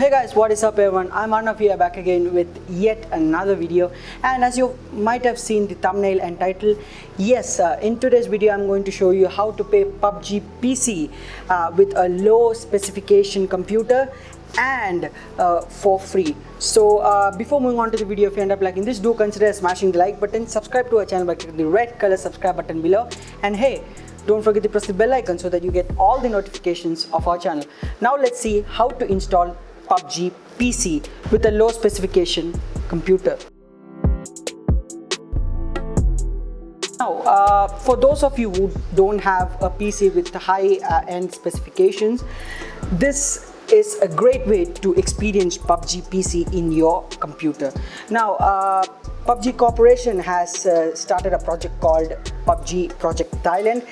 Hey guys, what is up everyone? I'm Arnav here, back again with yet another video, and as you might have seen the thumbnail and title, yes, in today's video I'm going to show you how to play Pubg PC with a low specification computer and for free. So before moving on to the video, if you end up liking this, do consider smashing the like button, subscribe to our channel by clicking the red color subscribe button below, and hey, don't forget to press the bell icon so that you get all the notifications of our channel. Now let's see how to install Pubg PC with a low specification computer. Now, for those of you who don't have a PC with high end specifications, this is a great way to experience Pubg PC in your computer. Now, Pubg Corporation has started a project called Pubg Project Thailand,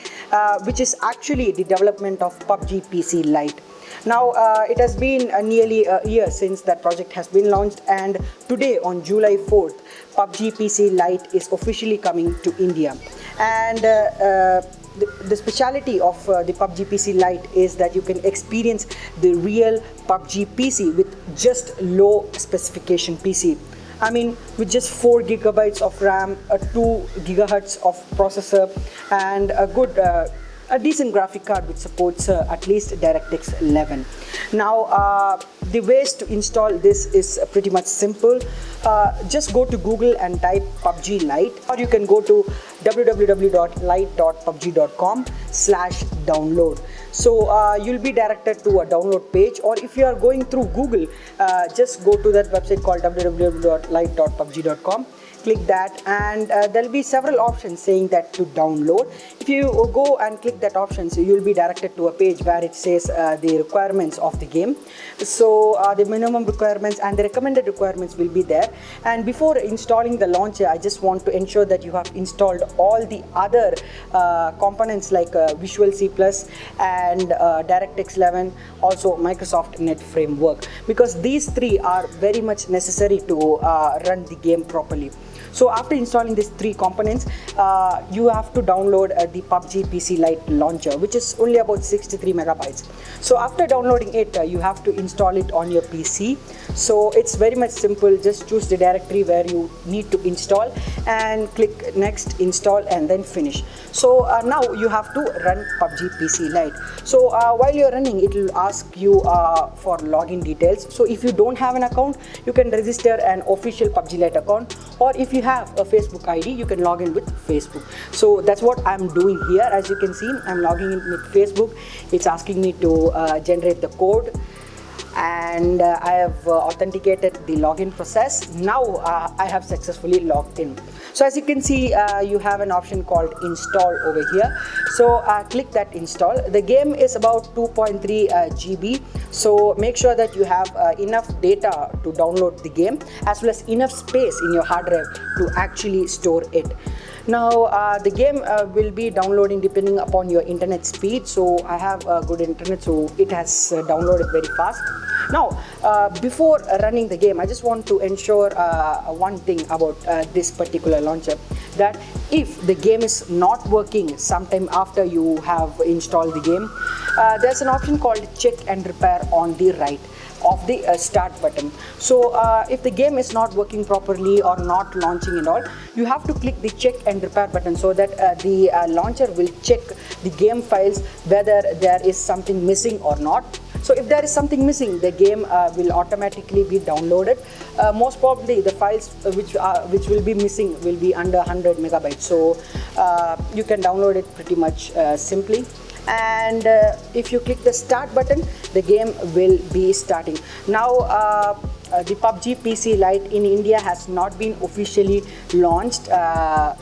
which is actually the development of Pubg PC Lite. Now, it has been nearly a year since that project has been launched, and today on July 4th, Pubg PC Lite is officially coming to India. And the speciality of the Pubg PC Lite is that you can experience the real Pubg PC with just low specification PC. I mean, with just 4 GB of RAM, a 2 GHz of processor, and a decent graphic card which supports at least DirectX 11. Now, the ways to install this is pretty much simple. Just go to Google and type Pubg Lite, or you can go to www.lite.pubg.com/download. So you'll be directed to a download page, or if you are going through Google, just go to that website called www.lite.pubg.com. Click that, and there'll be several options saying that to download. If you go and click that option, so you'll be directed to a page where it says the requirements of the game. So the minimum requirements and the recommended requirements will be there. And before installing the launcher, I just want to ensure that you have installed all the other components like Visual C+ and DirectX 11, also Microsoft Net Framework, because these three are very much necessary to run the game properly. So after installing these 3 components, you have to download the Pubg PC Lite launcher, which is only about 63 megabytes. So after downloading it, you have to install it on your PC. So it's very much simple. Just choose the directory where you need to install and click next, install, and then finish. So now you have to run Pubg PC Lite. So while you're running, it will ask you for login details. So if you don't have an account, you can register an official Pubg Lite account, or if you have a Facebook ID, you can log in with Facebook. So that's what I'm doing here. As you can see, I'm logging in with Facebook. It's asking me to generate the code, and I have authenticated the login process. Now I have successfully logged in. So as you can see, you have an option called install over here. So click that install. The game is about 2.3 GB. So make sure that you have enough data to download the game, as well as enough space in your hard drive to actually store it. Now the game will be downloading depending upon your internet speed. So I have a good internet, so it has downloaded very fast. Now, before running the game, I just want to ensure one thing about this particular launcher, that if the game is not working sometime after you have installed the game, there's an option called check and repair on the right of the start button. So if the game is not working properly or not launching and all, you have to click the check and repair button so that the launcher will check the game files whether there is something missing or not. So if there is something missing, the game will automatically be downloaded. Most probably the files which will be missing will be under 100 megabytes. So you can download it pretty much simply. And if you click the start button, the game will be starting. Now the Pubg PC Lite in India has not been officially launched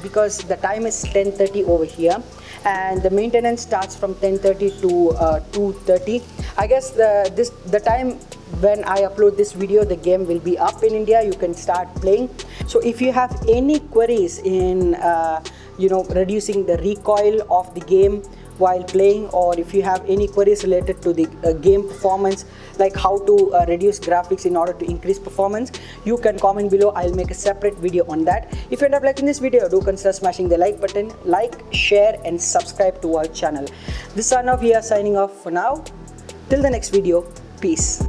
because the time is 10:30 over here, and the maintenance starts from 10:30 to 2:30. I guess the time when I upload this video, the game will be up in India. You can start playing. So if you have any queries in reducing the recoil of the game while playing, or if you have any queries related to the game performance, like how to reduce graphics in order to increase performance, you can comment below. I'll make a separate video on that. If you end up liking this video, do consider smashing the like button, share and subscribe to our channel. This is Arnav here, signing off for now. Till the next video, peace.